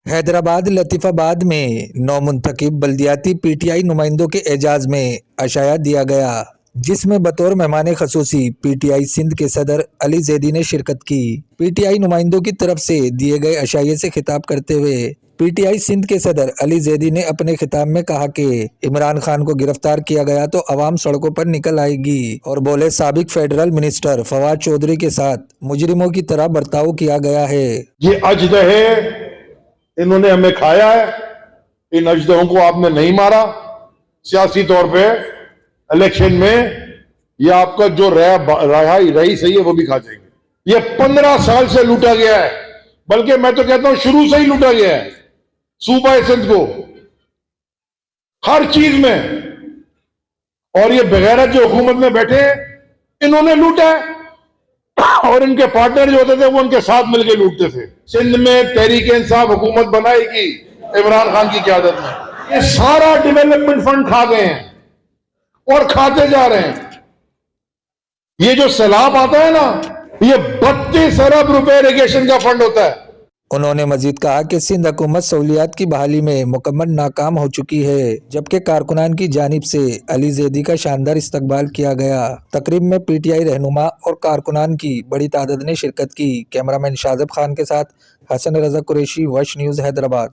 हैदराबाद लतीफ़ाबाद में नौमुंतखब बल्दियाती पीटीआई नुमाइंदों के एजाज में अशाया दिया गया, जिसमें बतौर मेहमान खसूसी पीटीआई सिंध के सदर अली जैदी ने शिरकत की। पीटीआई नुमाइंदों की तरफ से दिए गए अशाये से खिताब करते हुए पीटीआई सिंध के सदर अली जैदी ने अपने खिताब में कहा कि इमरान खान को गिरफ्तार किया गया तो अवाम सड़कों पर निकल आएगी, और बोले साबिक फेडरल मिनिस्टर फवाद चौधरी के साथ मुजरिमों की तरह बर्ताव किया गया है। ये अजदह है, इन्होंने हमें खाया है। इन अजदहों को आपने नहीं मारा सियासी तौर पे इलेक्शन में, ये आपका जो रही सही है वो भी खा जाएंगे। ये 15 साल से लूटा गया है, बल्कि मैं तो कहता हूं शुरू से ही लूटा गया है सूबा सिंध को हर चीज में। और ये बगैरत जो हुकूमत में बैठे इन्होंने लूटा है, और इनके पार्टनर जो होते थे वो उनके साथ मिलकर लूटते थे। सिंध में तहरीक इंसाफ हुकूमत बनाएगी इमरान खान की क़यादत में। ये सारा डेवलपमेंट फंड खा गए हैं और खाते जा रहे हैं। ये जो सैलाब आता है ना, ये 32 अरब रुपए इरिगेशन का फंड होता है। उन्होंने मजीद कहा कि सिंध हुकूमत सहूलियात की बहाली में मुकम्मल नाकाम हो चुकी है, जबकि कारकुनान की जानिब से अली जैदी का शानदार इस्तकबाल किया गया। तकरीब में पीटीआई रहनुमा और कारकुनान की बड़ी तादाद ने शिरकत की। कैमरामैन शाजिब खान के साथ हसन रजा कुरैशी, वश न्यूज़, हैदराबाद।